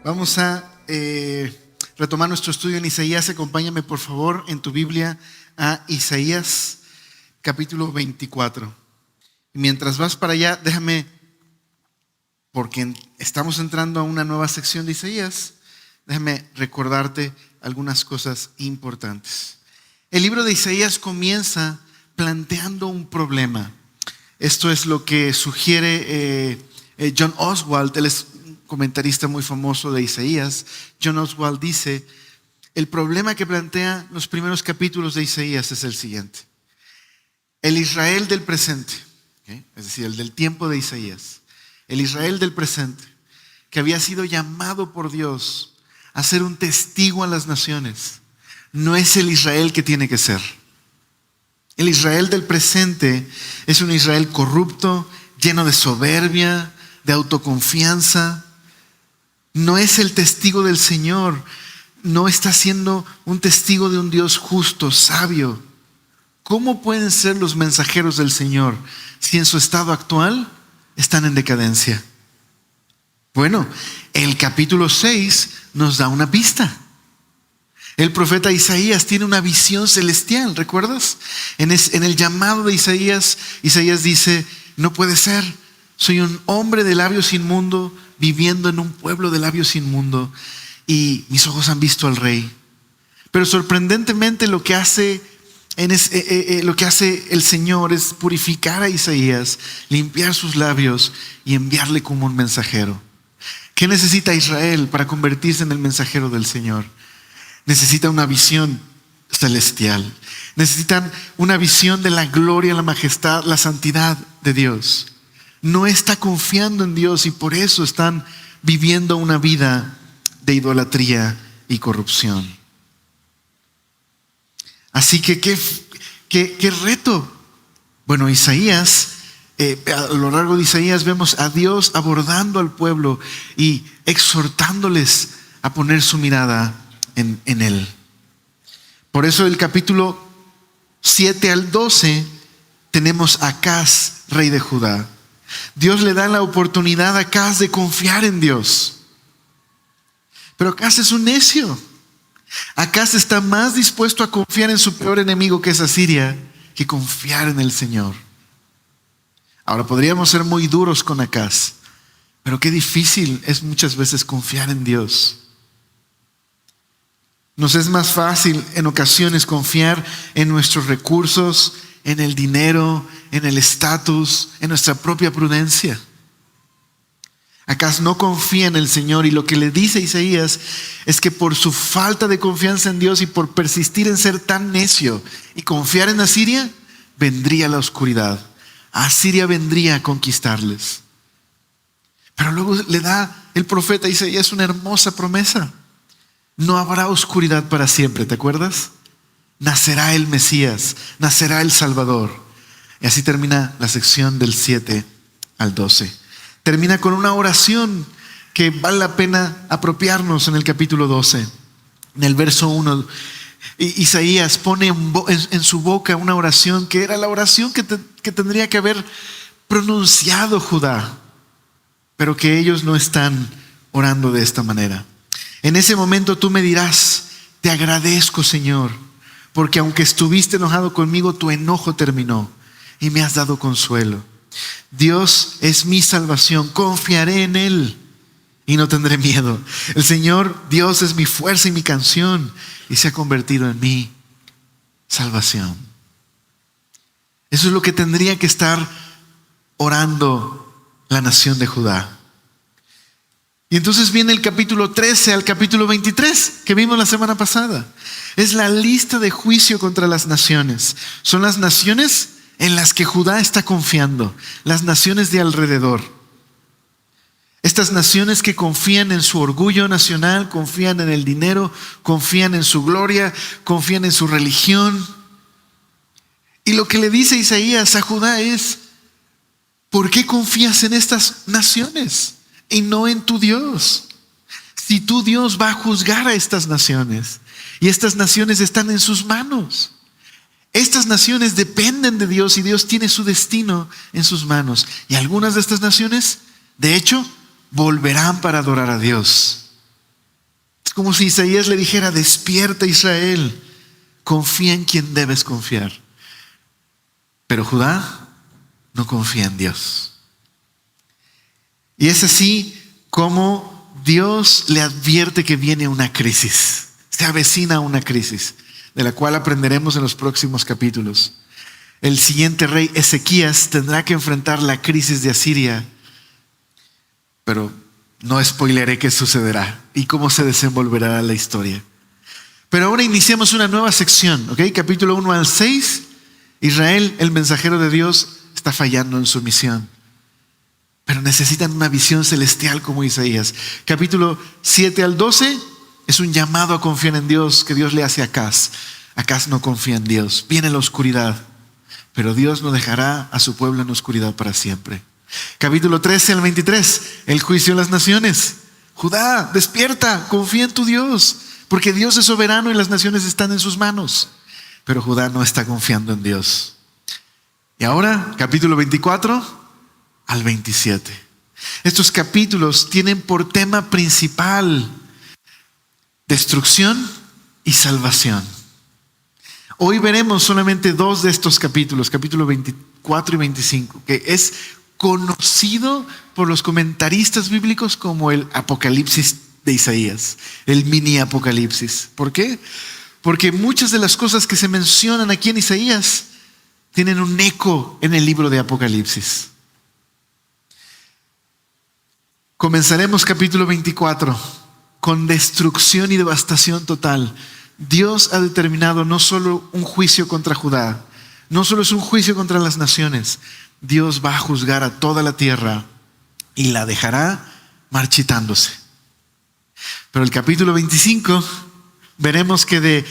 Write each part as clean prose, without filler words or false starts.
Vamos a retomar nuestro estudio en Isaías. Acompáñame por favor en tu Biblia a Isaías capítulo 24. Y mientras vas para allá, déjame, porque estamos entrando a una nueva sección de Isaías, déjame recordarte algunas cosas importantes. El libro de Isaías comienza planteando un problema. Esto es lo que sugiere John Oswalt. Él es un comentarista muy famoso de Isaías. John Oswalt dice: el problema que plantea los primeros capítulos de Isaías es el siguiente. El Israel del presente, ¿okay? Es decir, el del tiempo de Isaías, el Israel del presente, que había sido llamado por Dios a ser un testigo a las naciones, no es el Israel que tiene que ser. El Israel del presente es un Israel corrupto, lleno de soberbia, de autoconfianza. No es el testigo del Señor, no está siendo un testigo de un Dios justo, sabio. ¿Cómo pueden ser los mensajeros del Señor si en su estado actual están en decadencia? Bueno, el capítulo 6 nos da una pista. El profeta Isaías tiene una visión celestial, ¿recuerdas? En el llamado de Isaías, Isaías dice: no puede ser, soy un hombre de labios inmundo, viviendo en un pueblo de labios inmundo, y mis ojos han visto al Rey. Pero sorprendentemente lo que hace el Señor es purificar a Isaías, limpiar sus labios y enviarle como un mensajero. ¿Qué necesita Israel para convertirse en el mensajero del Señor? Necesita una visión celestial. Necesitan una visión de la gloria, la majestad, la santidad de Dios. No está confiando en Dios y por eso están viviendo una vida de idolatría y corrupción. Así que ¿qué reto? Bueno, Isaías, a lo largo de Isaías vemos a Dios abordando al pueblo y exhortándoles a poner su mirada en Él. Por eso el capítulo 7 al 12 tenemos a Acaz, rey de Judá. Dios le da la oportunidad a Acaz de confiar en Dios. Pero Acaz es un necio. Acaz está más dispuesto a confiar en su peor enemigo, que es Asiria, que confiar en el Señor. Ahora podríamos ser muy duros con Acaz, pero qué difícil es muchas veces confiar en Dios. Nos es más fácil en ocasiones confiar en nuestros recursos, en el dinero, en el estatus, en nuestra propia prudencia. Acaz no confía en el Señor, y lo que le dice Isaías es que por su falta de confianza en Dios y por persistir en ser tan necio y confiar en Asiria, vendría la oscuridad. Asiria vendría a conquistarles. Pero luego le da el profeta Isaías una hermosa promesa. No habrá oscuridad para siempre, ¿te acuerdas? Nacerá el Mesías, nacerá el Salvador. Y así termina la sección del 7 al 12. Termina con una oración que vale la pena apropiarnos en el capítulo 12. En el verso 1, Isaías pone en su boca una oración que era la oración que tendría que haber pronunciado Judá, pero que ellos no están orando de esta manera. En ese momento tú me dirás: te agradezco, Señor, porque aunque estuviste enojado conmigo, tu enojo terminó y me has dado consuelo. Dios es mi salvación, confiaré en Él y no tendré miedo. El Señor Dios es mi fuerza y mi canción, y se ha convertido en mi salvación. Eso es lo que tendría que estar orando la nación de Judá. Y entonces viene el capítulo 13 al capítulo 23 que vimos la semana pasada. Es la lista de juicio contra las naciones. Son las naciones en las que Judá está confiando, las naciones de alrededor. Estas naciones que confían en su orgullo nacional, confían en el dinero, confían en su gloria, confían en su religión. Y lo que le dice Isaías a Judá es: ¿por qué confías en estas naciones y no en tu Dios? Si tu Dios va a juzgar a estas naciones, y estas naciones están en sus manos. Estas naciones dependen de Dios y Dios tiene su destino en sus manos. Y algunas de estas naciones, de hecho, volverán para adorar a Dios. como si Isaías le dijera: despierta, Israel, confía en quien debes confiar. Pero Judá no confía en Dios. Y es así como Dios le advierte que viene una crisis. Se avecina una crisis, de la cual aprenderemos en los próximos capítulos. El siguiente rey, Ezequías, tendrá que enfrentar la crisis de Asiria, pero no spoileré qué sucederá y cómo se desenvolverá la historia. Pero ahora iniciamos una nueva sección, ¿ok? Capítulo 1 al 6. Israel, el mensajero de Dios, está fallando en su misión, pero necesitan una visión celestial como Isaías. Capítulo 7 al 12 es un llamado a confiar en Dios que Dios le hace a Acaz. Acaz no confía en Dios, viene la oscuridad, pero Dios no dejará a su pueblo en oscuridad para siempre. Capítulo 13 al 23, el juicio de las naciones. Judá, despierta, confía en tu Dios, porque Dios es soberano y las naciones están en sus manos. Pero Judá no está confiando en Dios. Y ahora, capítulo 24 al 27. Estos capítulos tienen por tema principal destrucción y salvación. Hoy veremos solamente dos de estos capítulos, capítulo 24 y 25, que es conocido por los comentaristas bíblicos como el Apocalipsis de Isaías, el mini Apocalipsis. ¿Por qué? Porque muchas de las cosas que se mencionan aquí en Isaías tienen un eco en el libro de Apocalipsis. Comenzaremos capítulo 24 con destrucción y devastación total. Dios ha determinado no solo un juicio contra Judá, no solo es un juicio contra las naciones. Dios va a juzgar a toda la tierra y la dejará marchitándose. Pero el capítulo 25 veremos que de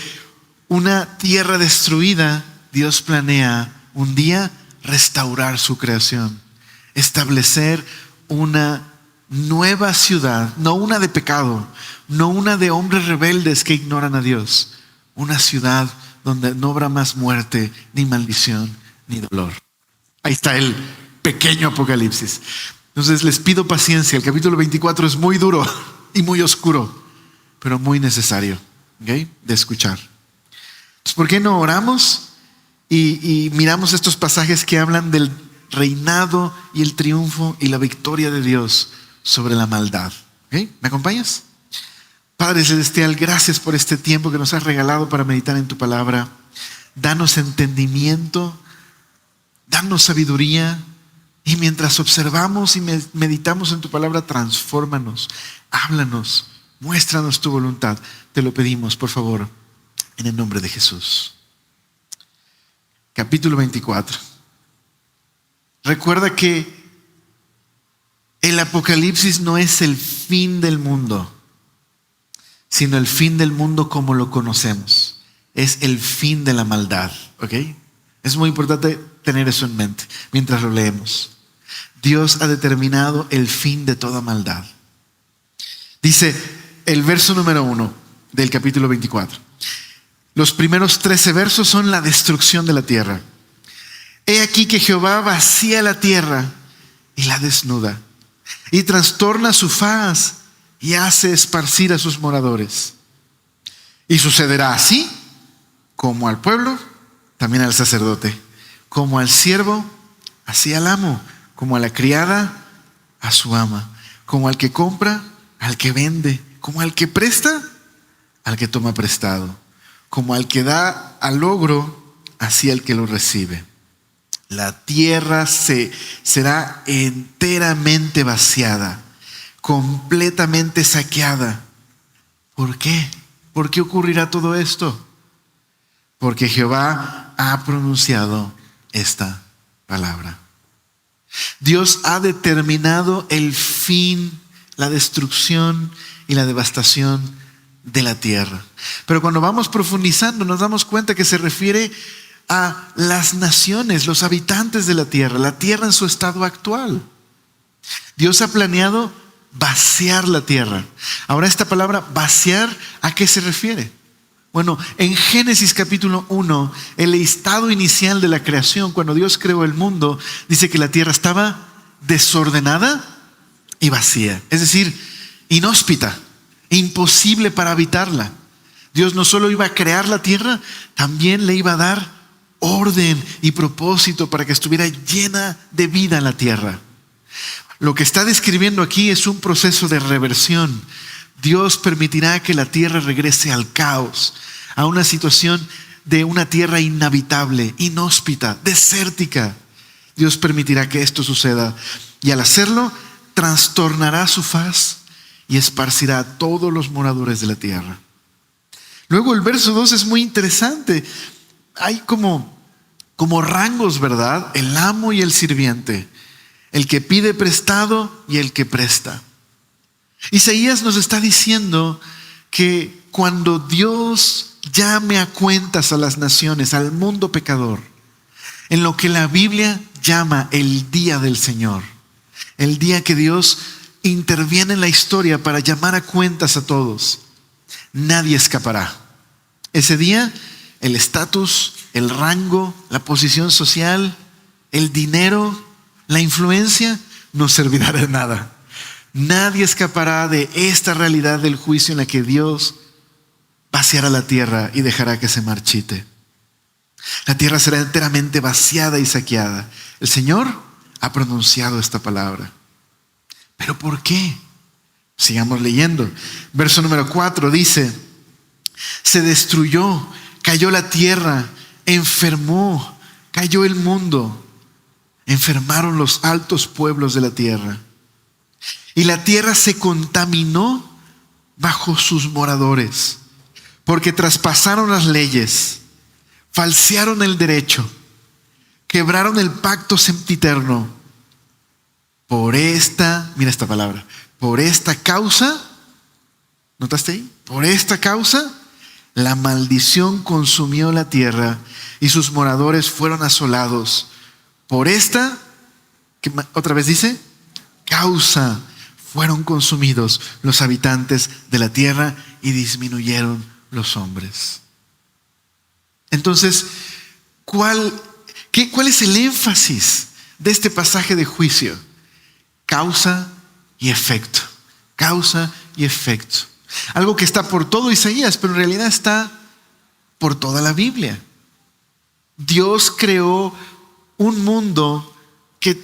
una tierra destruida, Dios planea un día restaurar su creación, establecer una nueva ciudad, no una de pecado, no una de hombres rebeldes que ignoran a Dios, una ciudad donde no habrá más muerte, ni maldición, ni dolor. Ahí está el pequeño Apocalipsis. Entonces les pido paciencia. El capítulo 24 es muy duro y muy oscuro, pero muy necesario, ¿okay?, de escuchar. Entonces, ¿por qué no oramos y miramos estos pasajes que hablan del reinado y el triunfo y la victoria de Dios sobre la maldad? ¿Okay? ¿Me acompañas? Padre Celestial, gracias por este tiempo que nos has regalado para meditar en tu palabra. Danos entendimiento, danos sabiduría, y mientras observamos y meditamos en tu palabra, transfórmanos, háblanos, muéstranos tu voluntad. Te lo pedimos, por favor, en el nombre de Jesús. Capítulo 24. Recuerda que el Apocalipsis no es el fin del mundo, sino el fin del mundo como lo conocemos. Es el fin de la maldad, ¿ok? Es muy importante tener eso en mente mientras lo leemos. Dios ha determinado el fin de toda maldad. Dice el verso número 1 del capítulo 24. Los primeros 13 versos son la destrucción de la tierra. He aquí que Jehová vacía la tierra y la desnuda, y trastorna su faz y hace esparcir a sus moradores. Y sucederá así como al pueblo, también al sacerdote, como al siervo, así al amo, como a la criada, a su ama, como al que compra, al que vende, como al que presta, al que toma prestado, como al que da al logro, así al que lo recibe. La tierra será enteramente vaciada, completamente saqueada. ¿Por qué? ¿Por qué ocurrirá todo esto? Porque Jehová ha pronunciado esta palabra. Dios ha determinado el fin, la destrucción y la devastación de la tierra. Pero cuando vamos profundizando nos damos cuenta que se refiere a las naciones, los habitantes de la tierra en su estado actual. Dios ha planeado vaciar la tierra. Ahora, esta palabra vaciar, ¿a qué se refiere? Bueno, en Génesis capítulo 1, el estado inicial de la creación, cuando Dios creó el mundo, dice que la tierra estaba desordenada y vacía, es decir, inhóspita, imposible para habitarla. Dios no solo iba a crear la tierra, también le iba a dar orden y propósito para que estuviera llena de vida la tierra. Lo que está describiendo aquí es un proceso de reversión. Dios permitirá que la tierra regrese al caos, a una situación de una tierra inhabitable, inhóspita, desértica. Dios permitirá que esto suceda y al hacerlo trastornará su faz y esparcirá a todos los moradores de la tierra. Luego el verso 2 es muy interesante. Hay como rangos, ¿verdad? El amo y el sirviente, el que pide prestado y el que presta. Isaías nos está diciendo que cuando Dios llame a cuentas a las naciones, al mundo pecador, en lo que la Biblia llama el día del Señor, el día que Dios interviene en la historia para llamar a cuentas a todos, nadie escapará. Ese día, el estatus, el rango, la posición social, el dinero, la influencia, no servirá de nada. Nadie escapará de esta realidad del juicio en la que Dios vaciará la tierra y dejará que se marchite. La tierra será enteramente vaciada y saqueada. El Señor ha pronunciado esta palabra. ¿Pero por qué? Sigamos leyendo. Verso número 4 dice: se destruyó, cayó la tierra, enfermó, cayó el mundo, enfermaron los altos pueblos de la tierra. Y la tierra se contaminó bajo sus moradores, porque traspasaron las leyes, falsearon el derecho, quebraron el pacto sempiterno. Mira esta palabra, por esta causa, ¿notaste ahí? Por esta causa, la maldición consumió la tierra y sus moradores fueron asolados. Por esta, ¿qué otra vez dice? Causa, fueron consumidos los habitantes de la tierra y disminuyeron los hombres. Entonces, ¿cuál es el énfasis de este pasaje de juicio? Causa y efecto. Causa y efecto. Algo que está por todo Isaías, pero en realidad está por toda la Biblia. Dios creó un mundo que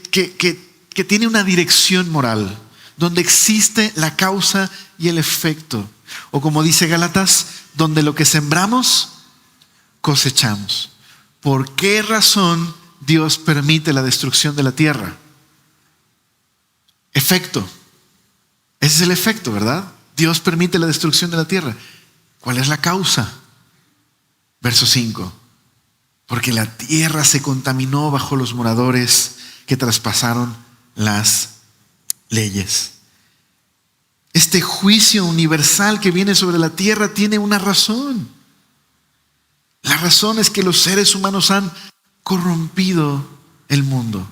tiene una dirección moral, donde existe la causa y el efecto. O como dice Gálatas, donde lo que sembramos, cosechamos. ¿Por qué razón Dios permite la destrucción de la tierra? Efecto. Ese es el efecto, ¿verdad? Dios permite la destrucción de la tierra. ¿Cuál es la causa? Verso 5. Porque la tierra se contaminó bajo los moradores que traspasaron las leyes. Este juicio universal que viene sobre la tierra tiene una razón. La razón es que los seres humanos han corrompido el mundo,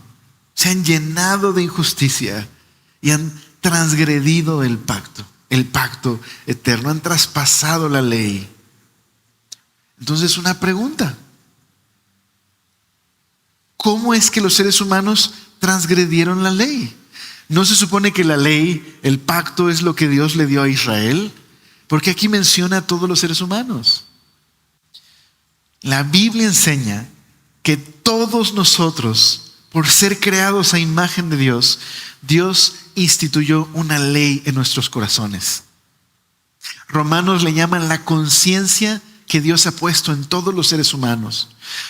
se han llenado de injusticia y han transgredido el pacto eterno, han traspasado la ley. Entonces, una pregunta: ¿cómo es que los seres humanos transgredieron la ley? ¿No se supone que la ley, el pacto, es lo que Dios le dio a Israel? Porque aquí menciona a todos los seres humanos. La Biblia enseña que todos nosotros, por ser creados a imagen de Dios, Dios instituyó una ley en nuestros corazones. Romanos le llaman la conciencia que Dios ha puesto en todos los seres humanos.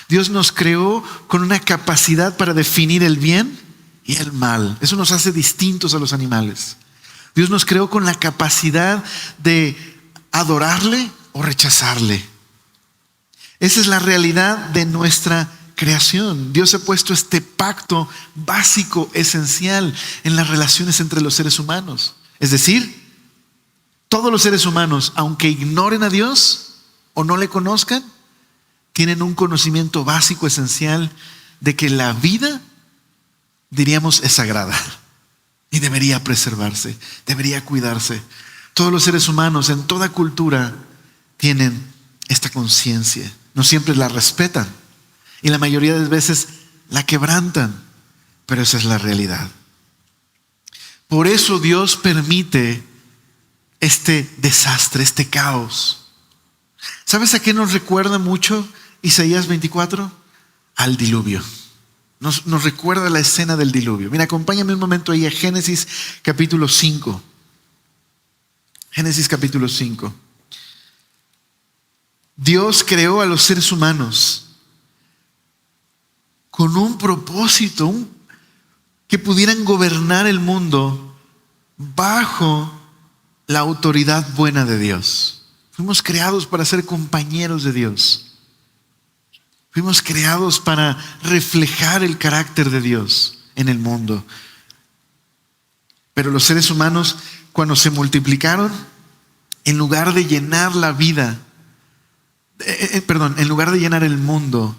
Dios nos creó con una capacidad para definir el bien y el mal. Eso nos hace distintos a los animales. Dios nos creó con la capacidad de adorarle o rechazarle. Esa es la realidad de nuestra creación. Dios ha puesto este pacto básico, esencial en las relaciones entre los seres humanos. Es decir, todos los seres humanos, aunque ignoren a Dios o no le conozcan, tienen un conocimiento básico, esencial, de que la vida, diríamos, es sagrada y debería preservarse, debería cuidarse. Todos los seres humanos en toda cultura tienen esta conciencia. No siempre la respetan y la mayoría de veces la quebrantan, pero esa es la realidad. Por eso Dios permite este desastre, este caos. ¿Sabes a qué nos recuerda mucho Isaías 24? Al diluvio. Nos recuerda la escena del diluvio. Mira, acompáñame un momento ahí a Génesis capítulo 5. Génesis capítulo 5. Dios creó a los seres humanos con un propósito, que pudieran gobernar el mundo bajo la autoridad buena de Dios. Fuimos creados para ser compañeros de Dios. Fuimos creados para reflejar el carácter de Dios en el mundo. Pero los seres humanos, cuando se multiplicaron, en lugar de llenar la vida, en lugar de llenar el mundo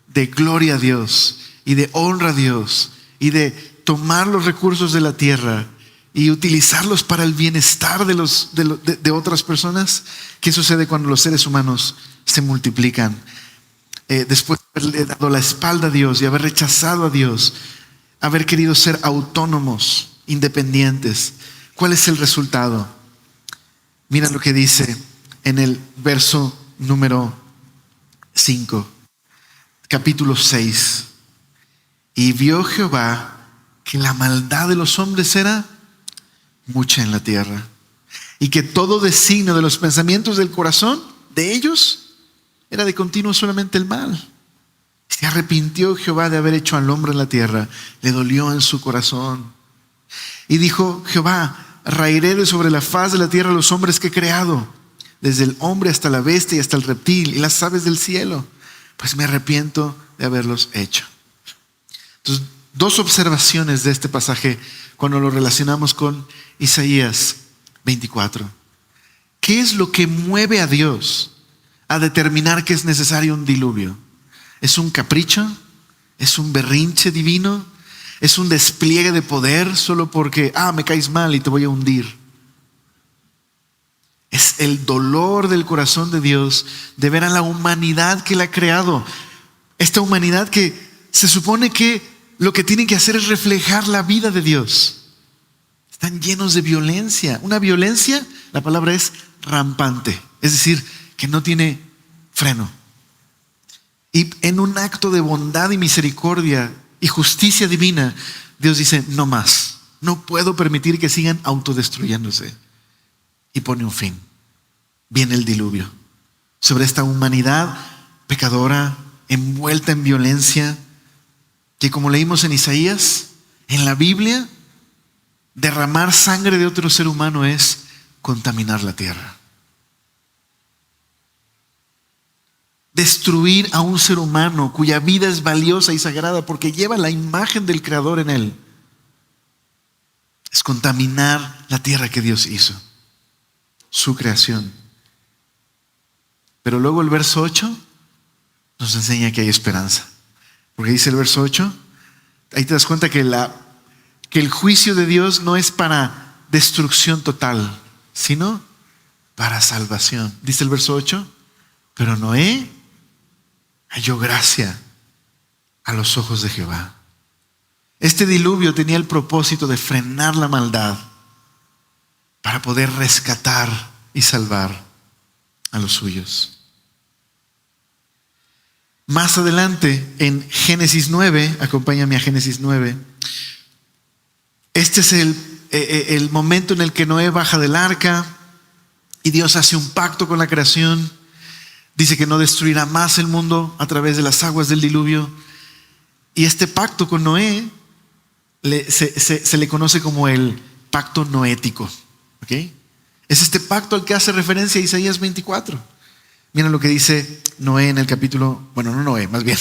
de gloria a Dios y de honra a Dios y de tomar los recursos de la tierra y utilizarlos para el bienestar de otras personas, ¿qué sucede cuando los seres humanos se multiplican? Después de haberle dado la espalda a Dios y haber rechazado a Dios, haber querido ser autónomos, independientes, ¿cuál es el resultado? Mira lo que dice en el verso número 5, capítulo 6. Y vio Jehová que la maldad de los hombres era mucha en la tierra, y que todo designio de los pensamientos del corazón de ellos era de continuo solamente el mal. Se arrepintió Jehová de haber hecho al hombre en la tierra, le dolió en su corazón. Y dijo Jehová: raeré de sobre la faz de la tierra los hombres que he creado, desde el hombre hasta la bestia y hasta el reptil y las aves del cielo, pues me arrepiento de haberlos hecho. Entonces, dos observaciones de este pasaje cuando lo relacionamos con Isaías 24. ¿Qué es lo que mueve a Dios a determinar que es necesario un diluvio? ¿Es un capricho? ¿Es un berrinche divino? ¿Es un despliegue de poder solo porque me caes mal y te voy a hundir? Es el dolor del corazón de Dios de ver a la humanidad que Él ha creado. Esta humanidad que se supone que lo que tiene que hacer es reflejar la vida de Dios. Están llenos de violencia. Una violencia, la palabra es rampante, es decir, que no tiene freno. Y en un acto de bondad y misericordia y justicia divina, Dios dice: no más, no puedo permitir que sigan autodestruyéndose. Y pone un fin. Viene el diluvio sobre esta humanidad pecadora, envuelta en violencia, que, como leímos en Isaías, en la Biblia, derramar sangre de otro ser humano es contaminar la tierra. Destruir a un ser humano cuya vida es valiosa y sagrada porque lleva la imagen del Creador en él es contaminar la tierra que Dios hizo, su creación. Pero luego el verso 8 nos enseña que hay esperanza, porque dice el verso 8, ahí te das cuenta que el juicio de Dios no es para destrucción total, sino para salvación. Dice el verso 8, pero Noé halló gracia a los ojos de Jehová. Este diluvio tenía el propósito de frenar la maldad para poder rescatar y salvar a los suyos. Más adelante, en Génesis 9, acompáñame a Génesis 9, este es el momento en el que Noé baja del arca y Dios hace un pacto con la creación. Dice que no destruirá más el mundo a través de las aguas del diluvio. Y este pacto con Noé se le conoce como el pacto noético. ¿Okay? Es este pacto al que hace referencia Isaías 24. Miren lo que dice Noé en el capítulo, bueno, no Noé, más bien,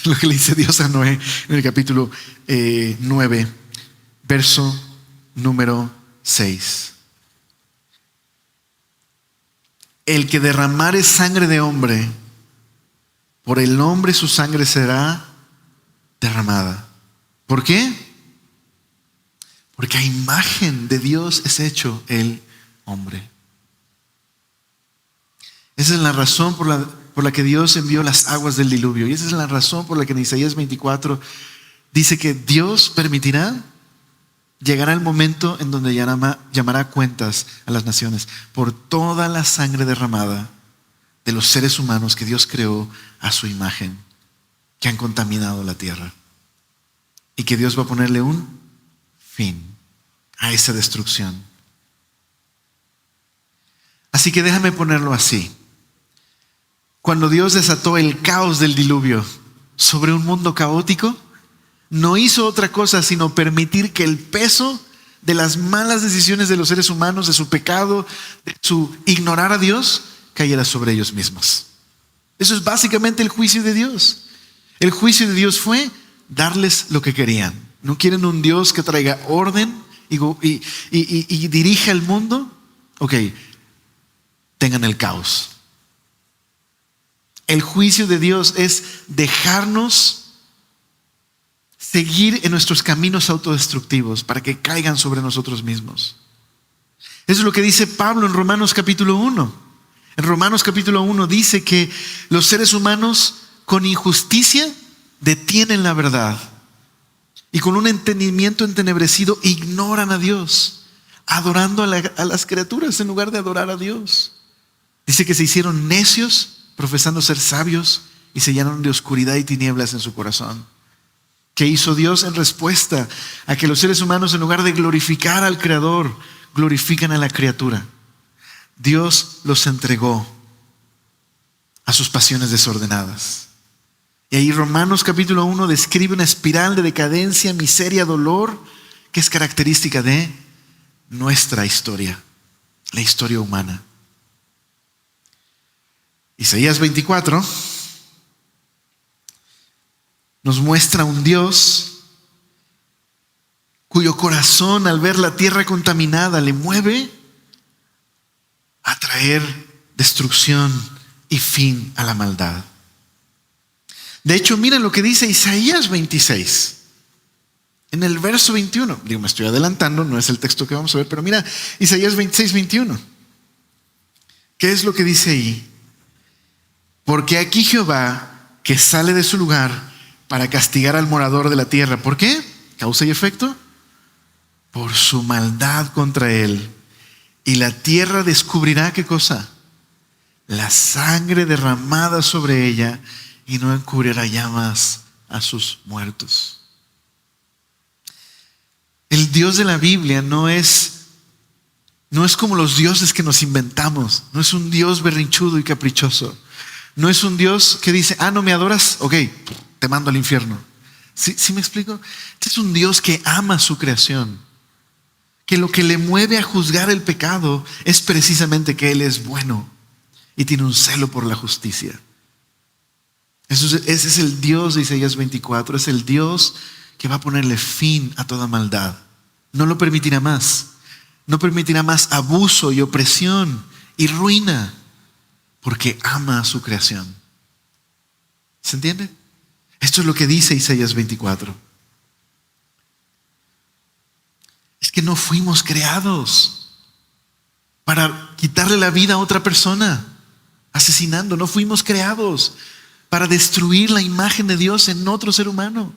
lo que le dice Dios a Noé en el capítulo 9, verso número 6. El que derramare sangre de hombre, por el hombre su sangre será derramada. ¿Por qué? Porque a imagen de Dios es hecho el hombre. Esa es la razón por la que Dios envió las aguas del diluvio. Y esa es la razón por la que en Isaías 24 dice que Dios permitirá llegará el momento en donde llamará cuentas a las naciones por toda la sangre derramada de los seres humanos que Dios creó a su imagen, que han contaminado la tierra. Y que Dios va a ponerle un fin a esa destrucción. Así que déjame ponerlo así. Cuando Dios desató el caos del diluvio sobre un mundo caótico, no hizo otra cosa sino permitir que el peso de las malas decisiones de los seres humanos, de su pecado, de su ignorar a Dios, cayera sobre ellos mismos. Eso es básicamente el juicio de Dios. El juicio de Dios fue darles lo que querían. ¿No quieren un Dios que traiga orden y dirija el mundo? Ok, tengan el caos. El juicio de Dios es dejarnos seguir en nuestros caminos autodestructivos para que caigan sobre nosotros mismos. Eso es lo que dice Pablo en Romanos capítulo 1. En Romanos capítulo 1 dice que los seres humanos con injusticia detienen la verdad y con un entendimiento entenebrecido ignoran a Dios, adorando a las criaturas en lugar de adorar a Dios. Dice que se hicieron necios profesando ser sabios y se llenaron de oscuridad y tinieblas en su corazón. ¿Qué hizo Dios en respuesta a que los seres humanos, en lugar de glorificar al Creador, glorifican a la criatura? Dios los entregó a sus pasiones desordenadas. Y ahí Romanos capítulo 1 describe una espiral de decadencia, miseria, dolor, que es característica de nuestra historia, la historia humana. Isaías 24 nos muestra un Dios cuyo corazón, al ver la tierra contaminada, le mueve a traer destrucción y fin a la maldad. De hecho, miren lo que dice Isaías 26. En el verso 21. Digo, me estoy adelantando, no es el texto que vamos a ver, pero mira, Isaías 26, 21. ¿Qué es lo que dice ahí? Porque aquí Jehová, que sale de su lugar para castigar al morador de la tierra. ¿Por qué? Causa y efecto. Por su maldad contra él. Y la tierra descubrirá, ¿qué cosa? La sangre derramada sobre ella, y no encubrirá ya más a sus muertos. El Dios de la Biblia no es como los dioses que nos inventamos. No es un Dios berrinchudo y caprichoso. No es un Dios que dice, no me adoras, ok, te mando al infierno. ¿Sí me explico? Este es un Dios que ama su creación. Que lo que le mueve a juzgar el pecado es precisamente que Él es bueno y tiene un celo por la justicia. Ese es el Dios de Isaías 24. Es el Dios que va a ponerle fin a toda maldad. No lo permitirá más. No permitirá más abuso y opresión y ruina, porque ama a su creación. ¿Se entiende? Esto es lo que dice Isaías 24. Es que no fuimos creados para quitarle la vida a otra persona, asesinando. No fuimos creados para destruir la imagen de Dios en otro ser humano.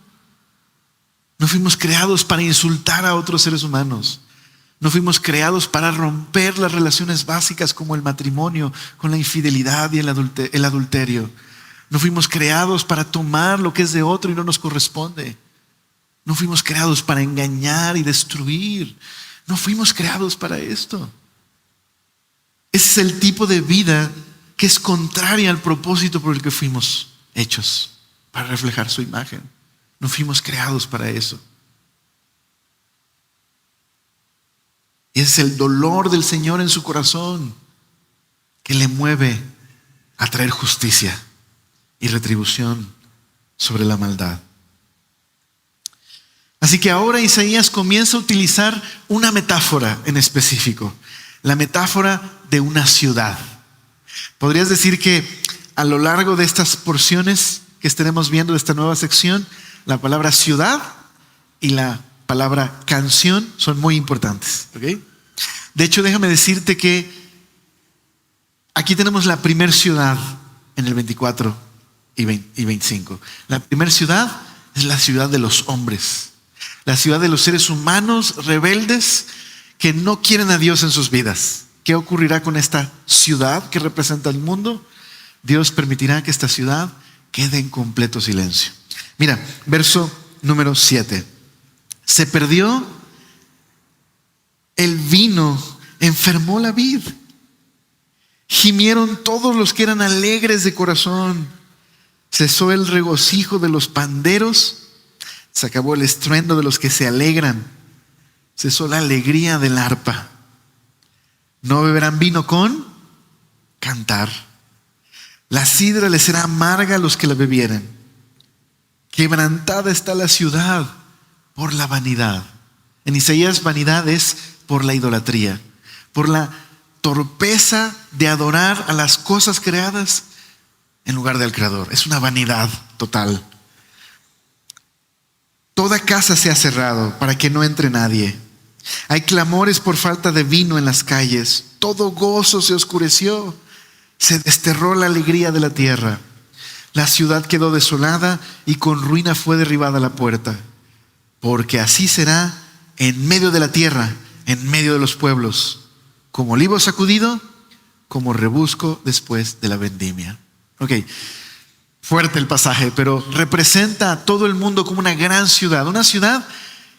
No fuimos creados para insultar a otros seres humanos. No fuimos creados para romper las relaciones básicas como el matrimonio con la infidelidad y el adulterio. No fuimos creados para tomar lo que es de otro y no nos corresponde. No fuimos creados para engañar y destruir. No fuimos creados para esto. Ese es el tipo de vida que es contraria al propósito por el que fuimos hechos, para reflejar su imagen. No fuimos creados para eso. Y ese es el dolor del Señor en su corazón que le mueve a traer justicia y retribución sobre la maldad. Así que ahora Isaías comienza a utilizar una metáfora en específico, la metáfora de una ciudad. Podrías decir que a lo largo de estas porciones que estaremos viendo de esta nueva sección, la palabra ciudad y la palabra canción son muy importantes, ¿ok? De hecho, déjame decirte que aquí tenemos la primer ciudad en el 24 y 25. La primera ciudad es la ciudad de los hombres. La ciudad de los seres humanos rebeldes que no quieren a Dios en sus vidas. ¿Qué ocurrirá con esta ciudad que representa el mundo? Dios permitirá que esta ciudad quede en completo silencio. Mira, verso número 7. Se perdió el vino, enfermó la vid. Gimieron todos los que eran alegres de corazón. Cesó el regocijo de los panderos. Se acabó el estruendo de los que se alegran. Cesó la alegría del arpa. No beberán vino con cantar. La sidra les será amarga a los que la bebieren. Quebrantada está la ciudad por la vanidad. En Isaías, vanidad es por la idolatría, por la torpeza de adorar a las cosas creadas en lugar del Creador. Es una vanidad total. Toda casa se ha cerrado para que no entre nadie. Hay clamores por falta de vino en las calles. Todo gozo se oscureció. Se desterró la alegría de la tierra. La ciudad quedó desolada y con ruina fue derribada la puerta. Porque así será en medio de la tierra, en medio de los pueblos, como olivo sacudido, como rebusco después de la vendimia. Ok, fuerte el pasaje, pero representa a todo el mundo como una gran ciudad. Una ciudad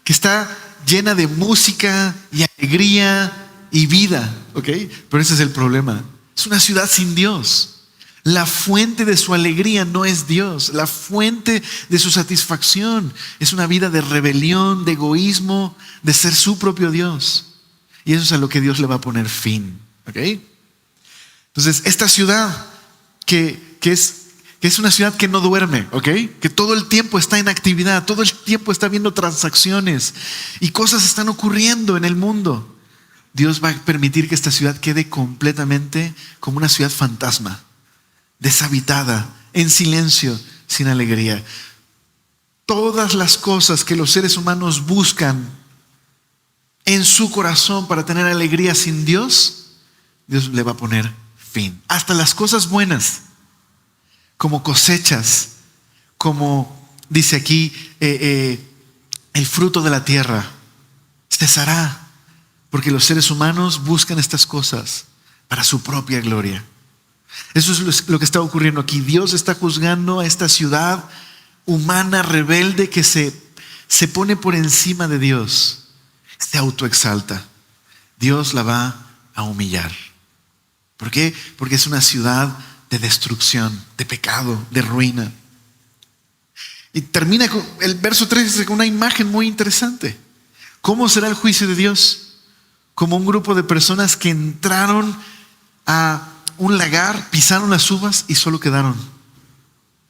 que está llena de música y alegría y vida. Ok, pero ese es el problema. Es una ciudad sin Dios. La fuente de su alegría no es Dios. La fuente de su satisfacción es una vida de rebelión, de egoísmo, de ser su propio Dios. Y eso es a lo que Dios le va a poner fin. ¿Okay? Entonces, esta ciudad que es una ciudad que no duerme, ¿okay? Que todo el tiempo está en actividad, todo el tiempo está viendo transacciones y cosas están ocurriendo en el mundo. Dios va a permitir que esta ciudad quede completamente como una ciudad fantasma, deshabitada, en silencio, sin alegría. Todas las cosas que los seres humanos buscan en su corazón para tener alegría sin Dios, Dios le va a poner fin. Hasta las cosas buenas, como cosechas, como dice aquí, el fruto de la tierra, cesará, porque los seres humanos buscan estas cosas para su propia gloria. Eso es lo que está ocurriendo aquí. Dios está juzgando a esta ciudad humana rebelde que se pone por encima de Dios, se autoexalta. Dios la va a humillar. ¿Por qué? Porque es una ciudad de destrucción, de pecado, de ruina. Y termina con el verso 13 con una imagen muy interesante. ¿Cómo será el juicio de Dios? Como un grupo de personas que entraron a un lagar, pisaron las uvas y solo quedaron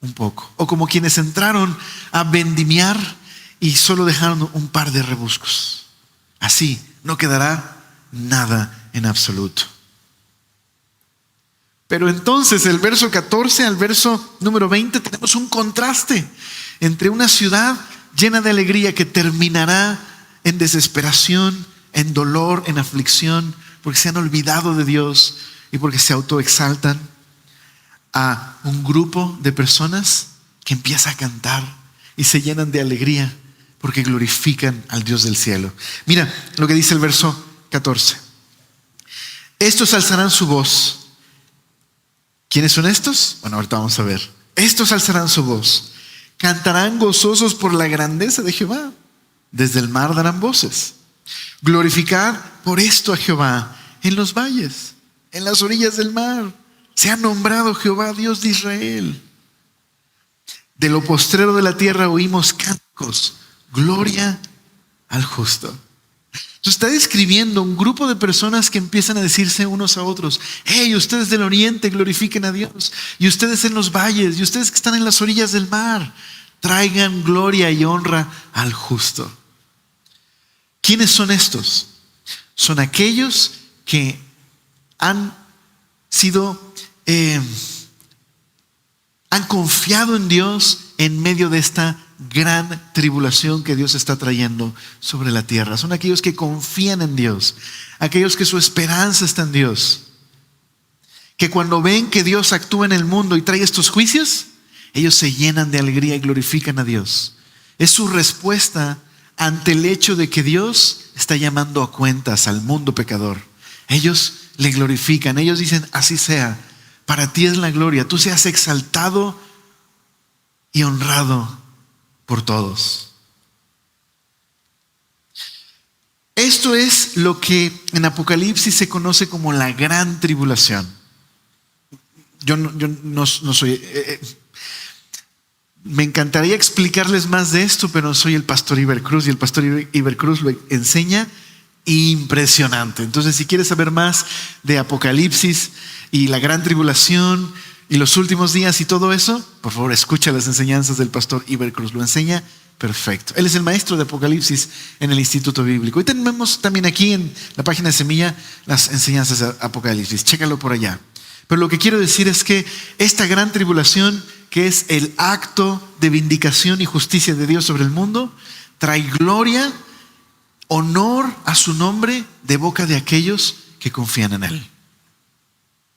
un poco. O como quienes entraron a vendimiar y solo dejaron un par de rebuscos. Así no quedará nada en absoluto. Pero entonces el verso 14 al verso número 20 tenemos un contraste entre una ciudad llena de alegría que terminará en desesperación, en dolor, en aflicción, porque se han olvidado de Dios y porque se autoexaltan, a un grupo de personas que empieza a cantar y se llenan de alegría porque glorifican al Dios del cielo. Mira lo que dice el verso 14. Estos alzarán su voz. ¿Quiénes son estos? Bueno, ahorita vamos a ver. Estos alzarán su voz. Cantarán gozosos por la grandeza de Jehová. Desde el mar darán voces. Glorificad por esto a Jehová en los valles, en las orillas del mar. Se ha nombrado Jehová, Dios de Israel. De lo postrero de la tierra oímos cánticos. Gloria al justo. Entonces está describiendo un grupo de personas que empiezan a decirse unos a otros: hey, ustedes del oriente glorifiquen a Dios, y ustedes en los valles, y ustedes que están en las orillas del mar, traigan gloria y honra al justo. ¿Quiénes son estos? Son aquellos que han confiado en Dios en medio de esta gran tribulación que Dios está trayendo sobre la tierra. Son aquellos que confían en Dios, aquellos que su esperanza está en Dios, que cuando ven que Dios actúa en el mundo y trae estos juicios, ellos se llenan de alegría y glorifican a Dios. Es su respuesta ante el hecho de que Dios está llamando a cuentas al mundo pecador. Ellos le glorifican, ellos dicen, así sea, para ti es la gloria, tú seas exaltado y honrado por todos. Esto es lo que en Apocalipsis se conoce como la gran tribulación. Yo no soy... me encantaría explicarles más de esto, pero soy el pastor Iber Cruz y el pastor Iber Cruz lo enseña impresionante. Entonces, si quieres saber más de Apocalipsis y la gran tribulación y los últimos días y todo eso, por favor, escucha las enseñanzas del pastor Iber Cruz. Lo enseña perfecto. Él es el maestro de Apocalipsis en el Instituto Bíblico. Y tenemos también aquí en la página de Semilla las enseñanzas de Apocalipsis. Chécalo por allá. Pero lo que quiero decir es que esta gran tribulación, que es el acto de vindicación y justicia de Dios sobre el mundo, trae gloria, honor a su nombre de boca de aquellos que confían en Él.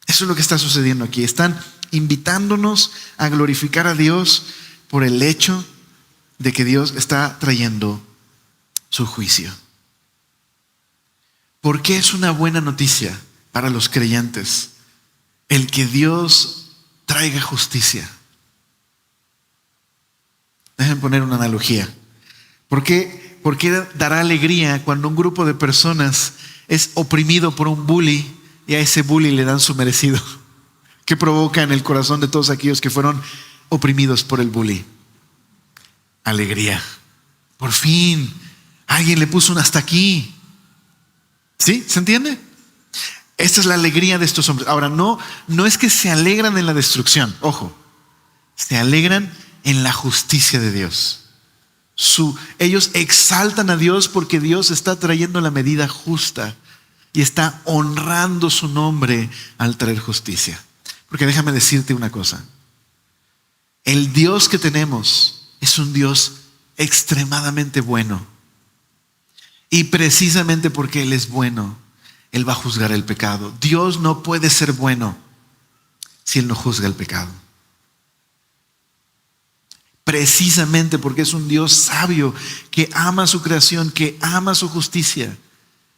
Eso es lo que está sucediendo aquí. Están invitándonos a glorificar a Dios por el hecho de que Dios está trayendo su juicio. ¿Por qué es una buena noticia para los creyentes el que Dios traiga justicia? Déjenme poner una analogía. ¿Por qué dará alegría cuando un grupo de personas es oprimido por un bully y a ese bully le dan su merecido? ¿Qué provoca en el corazón de todos aquellos que fueron oprimidos por el bully? Alegría. Por fin, alguien le puso un hasta aquí. ¿Sí? ¿Se entiende? Esta es la alegría de estos hombres. Ahora, no es que se alegran en la destrucción. Ojo, se alegran en la justicia de Dios. Ellos exaltan a Dios porque Dios está trayendo la medida justa y está honrando su nombre al traer justicia. Porque déjame decirte una cosa. El Dios que tenemos es un Dios extremadamente bueno. Y precisamente porque Él es bueno, Él va a juzgar el pecado. Dios no puede ser bueno si Él no juzga el pecado. Precisamente porque es un Dios sabio que ama su creación, que ama su justicia,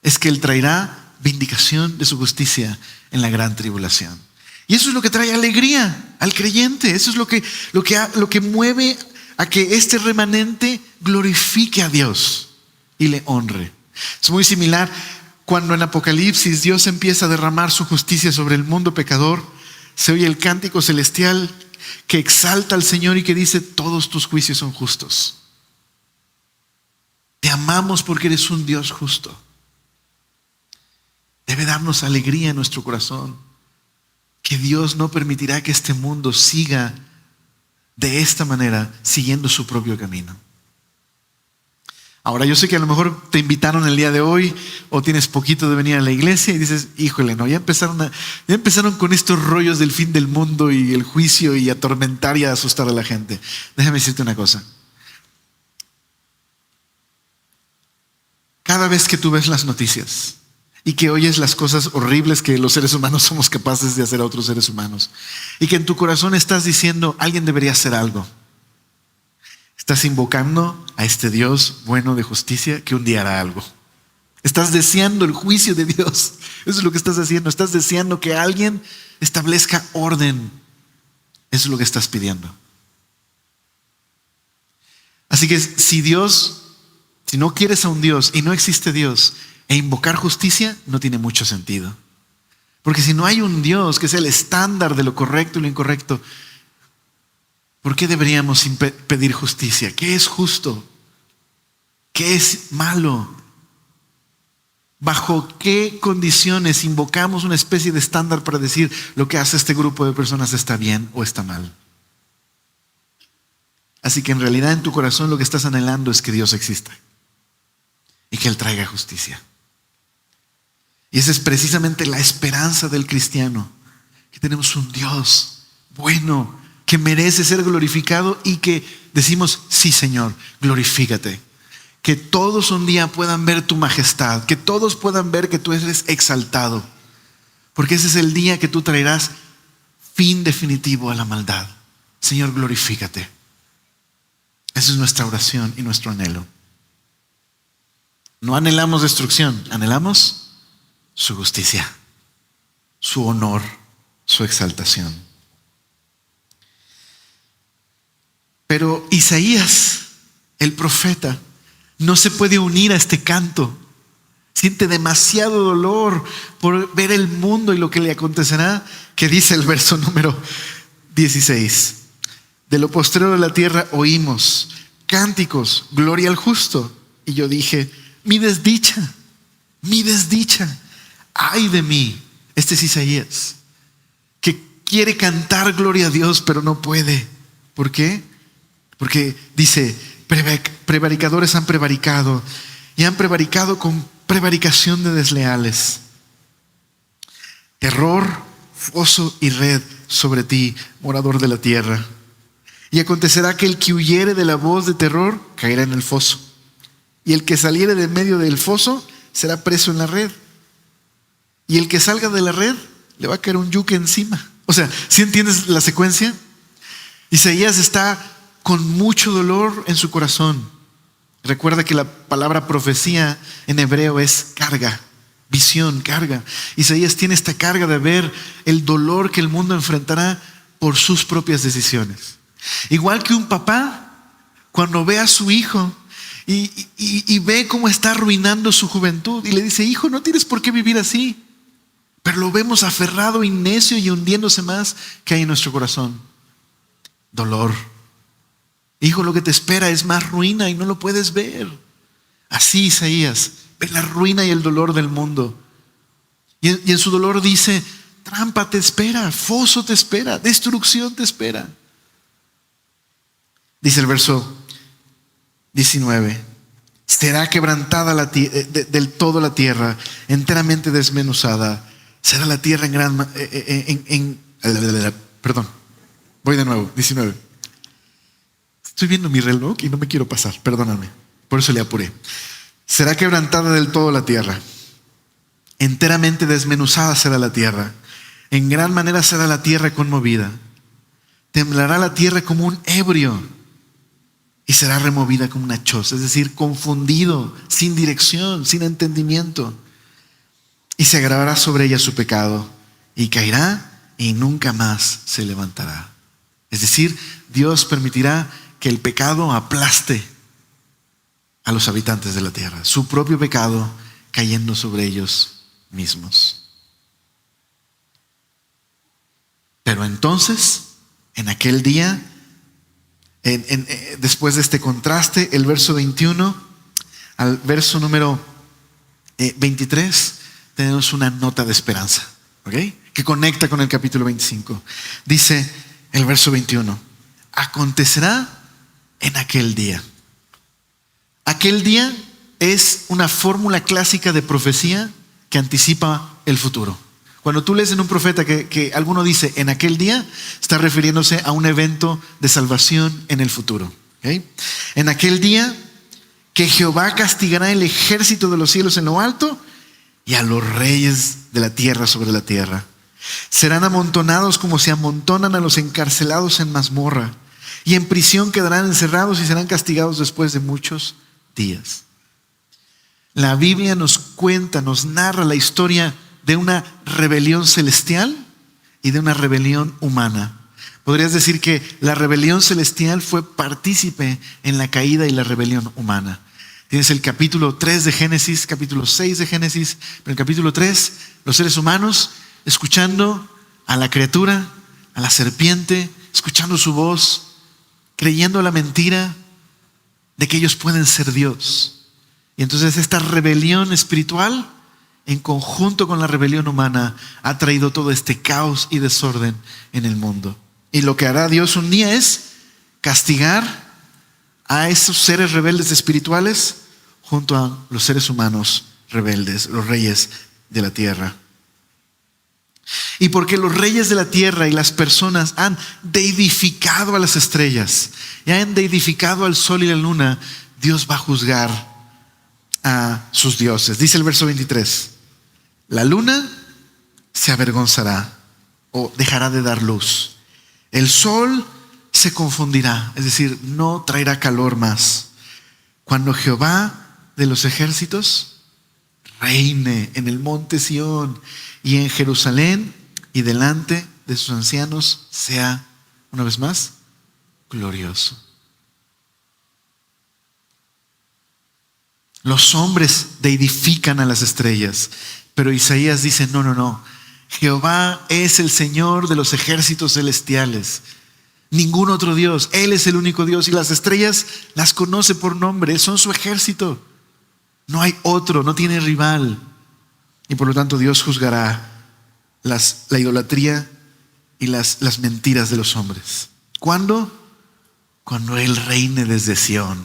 es que Él traerá vindicación de su justicia en la gran tribulación. Y eso es lo que trae alegría al creyente. Eso es lo que mueve a que este remanente glorifique a Dios y le honre. Es muy similar cuando en Apocalipsis Dios empieza a derramar su justicia sobre el mundo pecador. Se oye el cántico celestial que exalta al Señor y que dice: todos tus juicios son justos. Te amamos porque eres un Dios justo. Debe darnos alegría en nuestro corazón que Dios no permitirá que este mundo siga de esta manera, siguiendo su propio camino. Ahora, yo sé que a lo mejor te invitaron el día de hoy o tienes poquito de venir a la iglesia y dices: híjole, no, ya empezaron con estos rollos del fin del mundo y el juicio y atormentar y a asustar a la gente. Déjame decirte una cosa. Cada vez que tú ves las noticias y que oyes las cosas horribles que los seres humanos somos capaces de hacer a otros seres humanos, y que en tu corazón estás diciendo: alguien debería hacer algo, estás invocando a este Dios bueno de justicia que un día hará algo. Estás deseando el juicio de Dios. Eso es lo que estás haciendo. Estás deseando que alguien establezca orden. Eso es lo que estás pidiendo. Así que si no quieres a un Dios y no existe Dios, e invocar justicia no tiene mucho sentido. Porque si no hay un Dios que sea el estándar de lo correcto y lo incorrecto, ¿por qué deberíamos pedir justicia? ¿Qué es justo? ¿Qué es malo? ¿Bajo qué condiciones invocamos una especie de estándar para decir lo que hace este grupo de personas está bien o está mal? Así que en realidad en tu corazón lo que estás anhelando es que Dios exista y que Él traiga justicia. Y esa es precisamente la esperanza del cristiano, que tenemos un Dios bueno, que merece ser glorificado y que decimos: sí, Señor, glorifícate. Que todos un día puedan ver tu majestad, que todos puedan ver que tú eres exaltado, porque ese es el día que tú traerás fin definitivo a la maldad. Señor, glorifícate. Esa es nuestra oración y nuestro anhelo. No anhelamos destrucción, anhelamos su justicia, su honor, su exaltación. Pero Isaías, el profeta, no se puede unir a este canto. Siente demasiado dolor por ver el mundo y lo que le acontecerá, que dice el verso número 16. De lo postrero de la tierra oímos cánticos, gloria al justo. Y yo dije, mi desdicha, ay de mí. Este es Isaías, que quiere cantar gloria a Dios, pero no puede. ¿Por qué? Porque dice, prevaricadores han prevaricado y han prevaricado con prevaricación de desleales. Terror, foso y red sobre ti, morador de la tierra. Y acontecerá que el que huyere de la voz de terror caerá en el foso. Y el que saliere de medio del foso será preso en la red. Y el que salga de la red le va a caer un yuque encima. O sea, ¿sí entiendes la secuencia? Isaías está con mucho dolor en su corazón. Recuerda que la palabra profecía en hebreo es carga, visión, carga. Isaías tiene esta carga de ver el dolor que el mundo enfrentará por sus propias decisiones. Igual que un papá, cuando ve a su hijo y ve cómo está arruinando su juventud y le dice, hijo, no tienes por qué vivir así. Pero lo vemos aferrado y necio y hundiéndose más que hay en nuestro corazón. Dolor. Hijo, lo que te espera es más ruina y no lo puedes ver. Así Isaías ve la ruina y el dolor del mundo. Y en su dolor dice, trampa te espera, foso te espera, destrucción te espera. Dice el verso 19, será quebrantada del todo la tierra, enteramente desmenuzada. Será la tierra perdón, voy de nuevo, 19. Estoy viendo mi reloj y no me quiero pasar, perdóname, por eso le apuré. Será quebrantada del todo la tierra, enteramente desmenuzada será la tierra, en gran manera será la tierra conmovida. Temblará la tierra como un ebrio y será removida como una choza, es decir, confundido, sin dirección, sin entendimiento. Y se agravará sobre ella su pecado y caerá y nunca más se levantará. Es decir, Dios permitirá que el pecado aplaste a los habitantes de la tierra, su propio pecado cayendo sobre ellos mismos. Pero entonces, en aquel día, después de este contraste, el verso 21 al verso número 23, tenemos una nota de esperanza, ¿ok? Que conecta con el capítulo 25. Dice el verso 21, acontecerá en aquel día. Aquel día es una fórmula clásica de profecía que anticipa el futuro. Cuando tú lees en un profeta que alguno dice en aquel día, está refiriéndose a un evento de salvación en el futuro. ¿Okay? En aquel día que Jehová castigará el ejército de los cielos en lo alto y a los reyes de la tierra sobre la tierra. Serán amontonados como se amontonan a los encarcelados en mazmorra, y en prisión quedarán encerrados y serán castigados después de muchos días. La Biblia nos cuenta, nos narra la historia de una rebelión celestial y de una rebelión humana. Podrías decir que la rebelión celestial fue partícipe en la caída y la rebelión humana. Tienes el capítulo 3 de Génesis, capítulo 6 de Génesis, pero en el capítulo 3, los seres humanos escuchando a la criatura, a la serpiente, escuchando su voz, creyendo la mentira de que ellos pueden ser Dios. Y entonces esta rebelión espiritual, en conjunto con la rebelión humana, ha traído todo este caos y desorden en el mundo. Y lo que hará Dios un día es castigar a esos seres rebeldes espirituales junto a los seres humanos rebeldes, los reyes de la tierra. Y porque los reyes de la tierra y las personas han deidificado a las estrellas y han deidificado al sol y la luna, Dios va a juzgar a sus dioses. Dice el verso 23, la luna se avergonzará o dejará de dar luz. El sol se confundirá, es decir, no traerá calor más. Cuando Jehová de los ejércitos reine en el monte Sión y en Jerusalén, y delante de sus ancianos sea, una vez más, glorioso. Los hombres deidifican a las estrellas, pero Isaías dice, no. Jehová es el Señor de los ejércitos celestiales. Ningún otro Dios. Él es el único Dios. Y las estrellas las conoce por nombre. Son su ejército. No hay otro, no tiene rival. Y por lo tanto Dios juzgará la idolatría y las mentiras de los hombres. ¿Cuándo? Cuando Él reine desde Sión.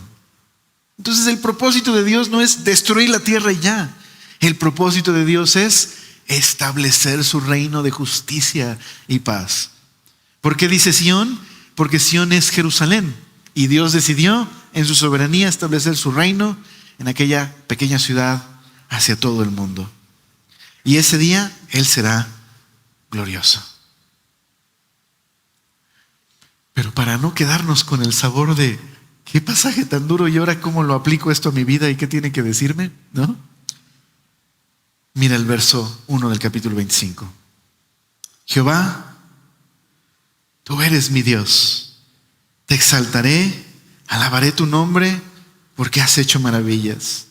Entonces el propósito de Dios no es destruir la tierra y ya. El propósito de Dios es establecer su reino de justicia y paz. ¿Por qué dice Sión? Porque Sión es Jerusalén. Y Dios decidió en su soberanía establecer su reino en aquella pequeña ciudad hacia todo el mundo. Y ese día Él será glorioso. Pero para no quedarnos con el sabor de qué pasaje tan duro y ahora cómo lo aplico esto a mi vida y qué tiene que decirme, ¿no? Mira el verso 1 del capítulo 25. Jehová, tú eres mi Dios. Te exaltaré, alabaré tu nombre porque has hecho maravillas.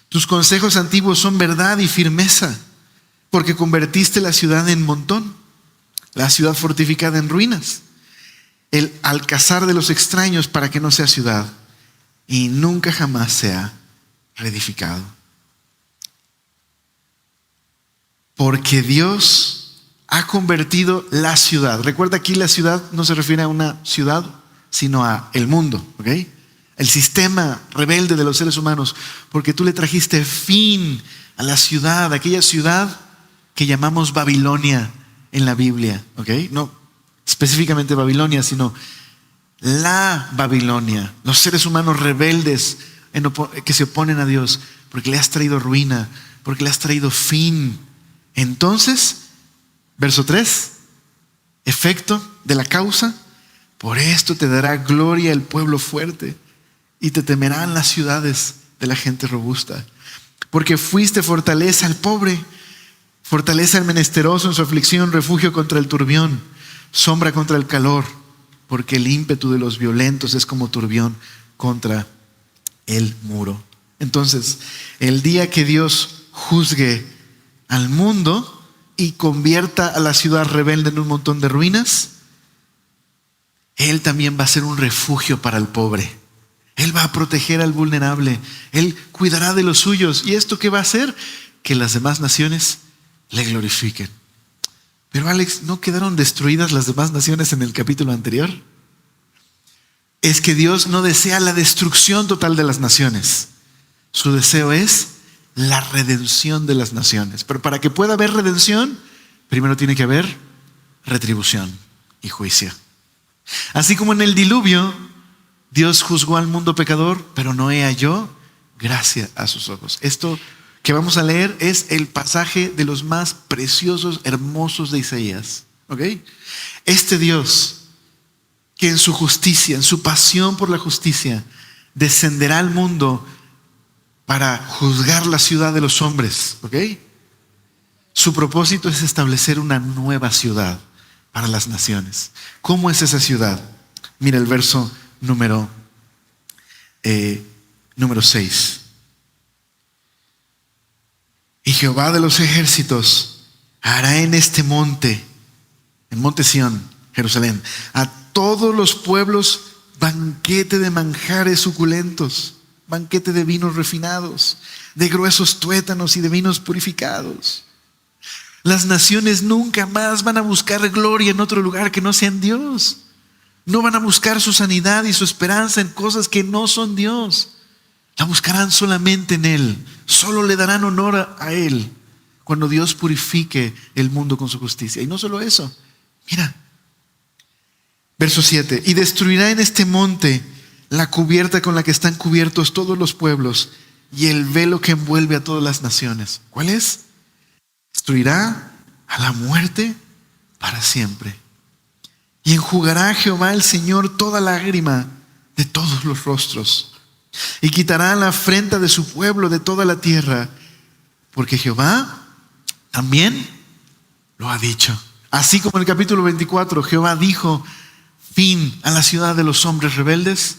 Tus consejos antiguos son verdad y firmeza, porque convertiste la ciudad en montón, la ciudad fortificada en ruinas, el alcázar de los extraños para que no sea ciudad y nunca jamás sea reedificado. Porque Dios ha convertido la ciudad. Recuerda, aquí la ciudad no se refiere a una ciudad, sino a el mundo, ¿ok? El sistema rebelde de los seres humanos, porque tú le trajiste fin a la ciudad, aquella ciudad que llamamos Babilonia en la Biblia, ¿ok? No específicamente Babilonia, sino la Babilonia, los seres humanos rebeldes que se oponen a Dios, porque le has traído ruina, porque le has traído fin. Entonces, verso 3, efecto de la causa, por esto te dará gloria el pueblo fuerte y te temerán las ciudades de la gente robusta, porque fuiste fortaleza al pobre, fortaleza al menesteroso en su aflicción, refugio contra el turbión, sombra contra el calor, porque el ímpetu de los violentos es como turbión contra el muro. Entonces, el día que Dios juzgue al mundo y convierta a la ciudad rebelde en un montón de ruinas, Él también va a ser un refugio para el pobre. Él va a proteger al vulnerable. Él cuidará de los suyos. ¿Y esto qué va a hacer? Que las demás naciones le glorifiquen. Pero Alex, ¿no quedaron destruidas las demás naciones en el capítulo anterior? Es que Dios no desea la destrucción total de las naciones. Su deseo es la redención de las naciones. Pero para que pueda haber redención, primero tiene que haber retribución y juicio. Así como en el diluvio, Dios juzgó al mundo pecador, pero Noé halló gracia a sus ojos. Esto que vamos a leer es el pasaje de los más preciosos, hermosos de Isaías. ¿Ok? Este Dios, que en su justicia, en su pasión por la justicia, descenderá al mundo para juzgar la ciudad de los hombres. ¿Ok? Su propósito es establecer una nueva ciudad para las naciones. ¿Cómo es esa ciudad? Mira el verso número 6. Y Jehová de los ejércitos hará en este monte, en monte Sión, Jerusalén, a todos los pueblos banquete de manjares suculentos, banquete de vinos refinados, de gruesos tuétanos y de vinos purificados. Las naciones nunca más van a buscar gloria en otro lugar que no sea en Dios. No van a buscar su sanidad y su esperanza en cosas que no son Dios. La buscarán solamente en Él. Solo le darán honor a Él cuando Dios purifique el mundo con su justicia. Y no solo eso. Mira, verso 7. Y destruirá en este monte la cubierta con la que están cubiertos todos los pueblos y el velo que envuelve a todas las naciones. ¿Cuál es? Destruirá a la muerte para siempre. Y enjugará a Jehová el Señor toda lágrima de todos los rostros. y quitará la afrenta de su pueblo de toda la tierra, porque Jehová también lo ha dicho. Así como en el capítulo 24 Jehová dijo fin a la ciudad de los hombres rebeldes,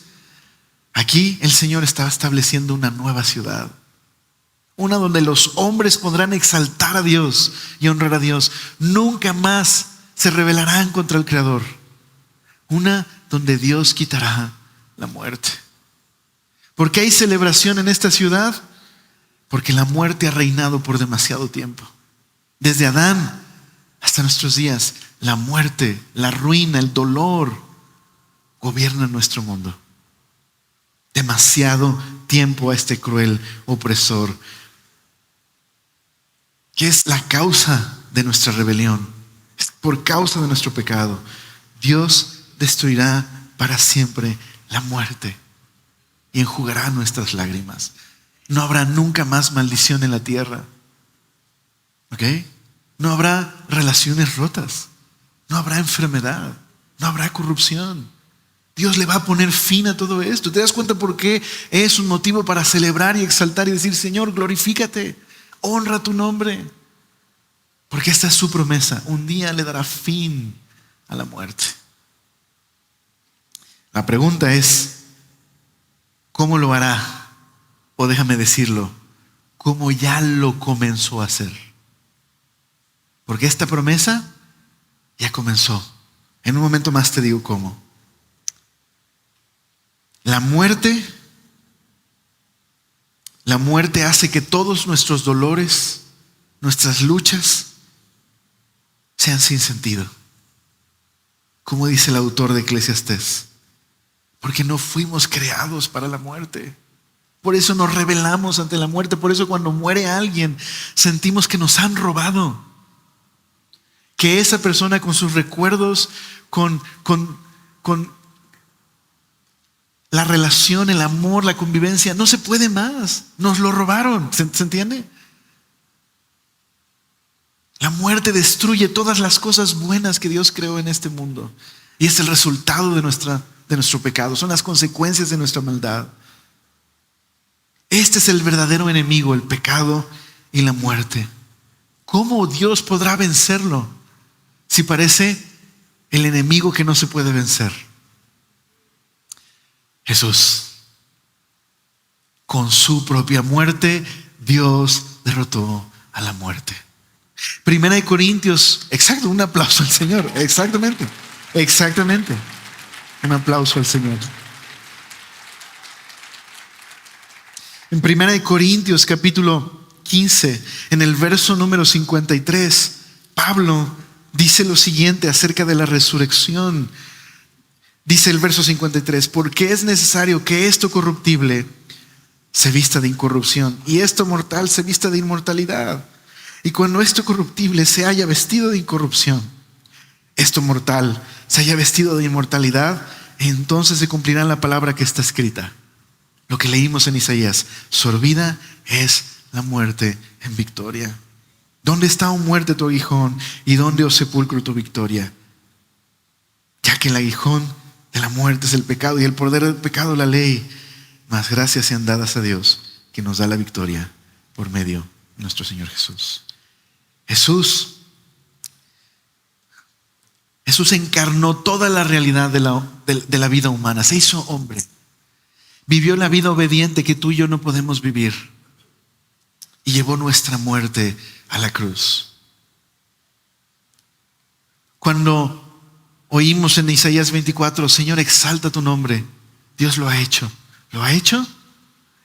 aquí el Señor estaba estableciendo una nueva ciudad, una donde los hombres podrán exaltar a Dios y honrar a Dios. Nunca más se rebelarán contra el Creador. Una donde Dios quitará la muerte. ¿Por qué hay celebración en esta ciudad? Porque la muerte ha reinado por demasiado tiempo. Desde Adán hasta nuestros días, la muerte, la ruina, el dolor gobiernan nuestro mundo. Demasiado tiempo a este cruel opresor. ¿Qué es la causa de nuestra rebelión? Es por causa de nuestro pecado. Dios destruirá para siempre la muerte y enjugará nuestras lágrimas. No habrá nunca más maldición en la tierra. ¿Ok? No habrá relaciones rotas. No habrá enfermedad. No habrá corrupción. Dios le va a poner fin a todo esto. ¿Te das cuenta por qué es un motivo para celebrar y exaltar y decir: Señor, glorifícate, honra tu nombre? Porque esta es su promesa. Un día le dará fin a la muerte. La pregunta es: ¿cómo lo hará? O déjame decirlo, ¿cómo ya lo comenzó a hacer? Porque esta promesa ya comenzó. En un momento más te digo cómo. La muerte hace que todos nuestros dolores, nuestras luchas, sean sin sentido. Como dice el autor de Eclesiastés, porque no fuimos creados para la muerte. Por eso nos rebelamos ante la muerte. Por eso cuando muere alguien sentimos que nos han robado. Que esa persona con sus recuerdos, con la relación, el amor, la convivencia, no se puede más. Nos lo robaron. ¿Se entiende? La muerte destruye todas las cosas buenas que Dios creó en este mundo. Y es el resultado de nuestro pecado. Son las consecuencias de nuestra maldad. Este es el verdadero enemigo, el pecado y la muerte. ¿Cómo Dios podrá vencerlo si parece el enemigo que no se puede vencer? Jesús. Con su propia muerte, Dios derrotó a la muerte. Primera de Corintios, exacto, un aplauso al Señor, exactamente. Un aplauso al Señor. En Primera de Corintios capítulo 15, en el verso número 53, Pablo dice lo siguiente acerca de la resurrección. Dice el verso 53, porque es necesario que esto corruptible se vista de incorrupción y esto mortal se vista de inmortalidad. Y cuando esto corruptible se haya vestido de incorrupción, esto mortal se haya vestido de inmortalidad, entonces se cumplirá la palabra que está escrita. Lo que leímos en Isaías: sorbida es la muerte en victoria. ¿Dónde está, oh muerte, tu aguijón? ¿Y dónde, oh sepulcro, tu victoria? Ya que el aguijón de la muerte es el pecado y el poder del pecado la ley. Mas gracias sean dadas a Dios, que nos da la victoria por medio de nuestro Señor Jesús. Jesús encarnó toda la realidad de la vida humana. Se hizo hombre. Vivió la vida obediente que tú y yo no podemos vivir. Y llevó nuestra muerte a la cruz. Cuando oímos en Isaías 24, Señor, exalta tu nombre, Dios lo ha hecho. ¿Lo ha hecho?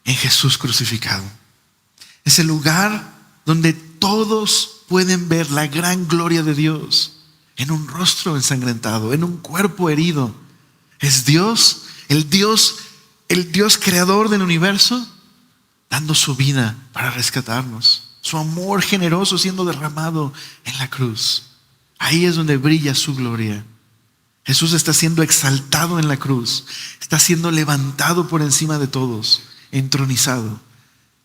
En Jesús crucificado. Es el lugar donde todos pueden ver la gran gloria de Dios en un rostro ensangrentado, en un cuerpo herido. Es Dios, el Dios creador del universo, dando su vida para rescatarnos. Su amor generoso siendo derramado en la cruz. Ahí es donde brilla su gloria. Jesús está siendo exaltado en la cruz. Está siendo levantado por encima de todos, entronizado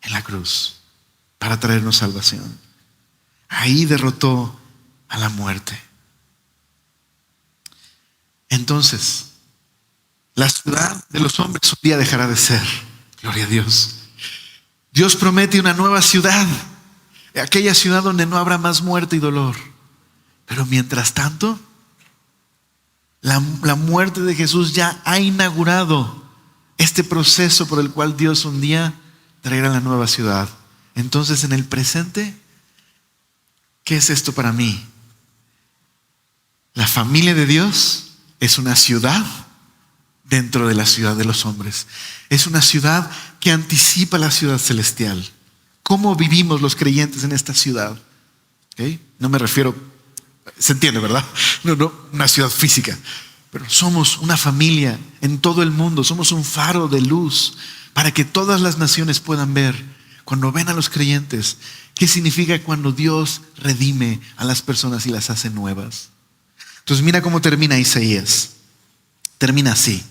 en la cruz para traernos salvación. Ahí derrotó a la muerte. Entonces, la ciudad de los hombres un día dejará de ser. Gloria a Dios. Dios promete una nueva ciudad, aquella ciudad donde no habrá más muerte y dolor. Pero mientras tanto, la muerte de Jesús ya ha inaugurado este proceso por el cual Dios un día traerá la nueva ciudad. Entonces, en el presente, ¿qué es esto para mí? La familia de Dios es una ciudad dentro de la ciudad de los hombres. Es una ciudad que anticipa la ciudad celestial. ¿Cómo vivimos los creyentes en esta ciudad? ¿Okay? No me refiero, se entiende, ¿verdad? No, una ciudad física. Pero somos una familia en todo el mundo. Somos un faro de luz para que todas las naciones puedan ver, cuando ven a los creyentes, qué significa cuando Dios redime a las personas y las hace nuevas. Entonces mira cómo termina Isaías. Termina así.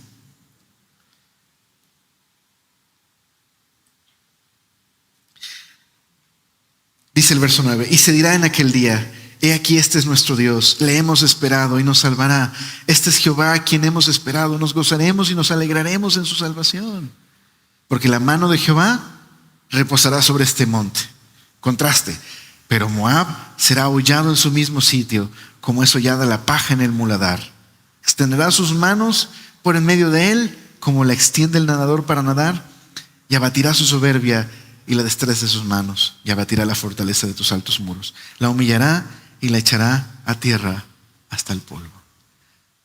Dice el verso 9: y se dirá en aquel día: he aquí, este es nuestro Dios, le hemos esperado y nos salvará. Este es Jehová a quien hemos esperado, nos gozaremos y nos alegraremos en su salvación. Porque la mano de Jehová reposará sobre este monte. Contraste: pero Moab será hollado en su mismo sitio, como es hollada la paja en el muladar. Extenderá sus manos por en medio de él, como la extiende el nadador para nadar, y abatirá su soberbia y la destreza de sus manos, y abatirá la fortaleza de tus altos muros. La humillará y la echará a tierra hasta el polvo.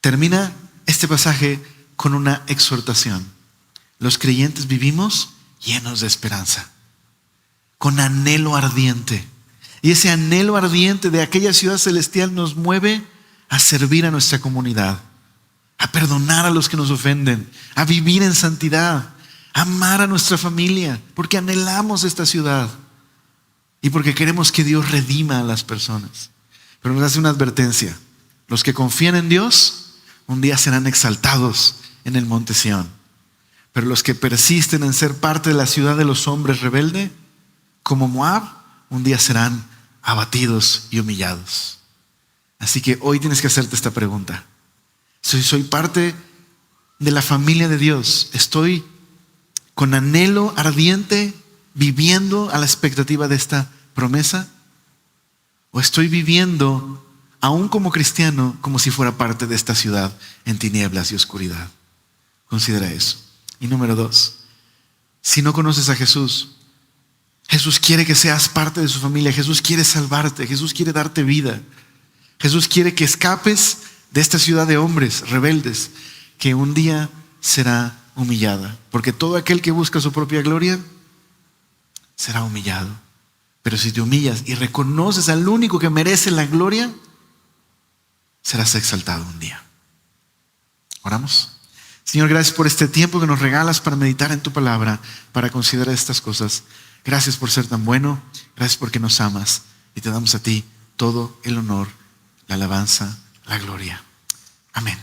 Termina este pasaje con una exhortación. Los creyentes vivimos llenos de esperanza, con anhelo ardiente. Y ese anhelo ardiente de aquella ciudad celestial nos mueve a servir a nuestra comunidad, a perdonar a los que nos ofenden, a vivir en santidad, a amar a nuestra familia, porque anhelamos esta ciudad y porque queremos que Dios redima a las personas. Pero nos hace una advertencia: los que confían en Dios un día serán exaltados en el monte Sión, pero los que persisten en ser parte de la ciudad de los hombres rebelde, como Moab, un día serán abatidos y humillados. Así que hoy tienes que hacerte esta pregunta: soy parte de la familia de Dios, estoy con anhelo ardiente viviendo a la expectativa de esta promesa, o estoy viviendo aún como cristiano como si fuera parte de esta ciudad en tinieblas y oscuridad. Considera eso. Y número 2, si no conoces a Jesús, Jesús quiere que seas parte de su familia. Jesús quiere salvarte, Jesús quiere darte vida. Jesús quiere que escapes de esta ciudad de hombres rebeldes que un día será humillada, porque todo aquel que busca su propia gloria será humillado. Pero si te humillas y reconoces al único que merece la gloria, serás exaltado un día. Oramos. Señor, gracias por este tiempo que nos regalas para meditar en tu palabra, para considerar estas cosas. Gracias por ser tan bueno, gracias porque nos amas, y te damos a ti todo el honor, la alabanza, la gloria. Amén.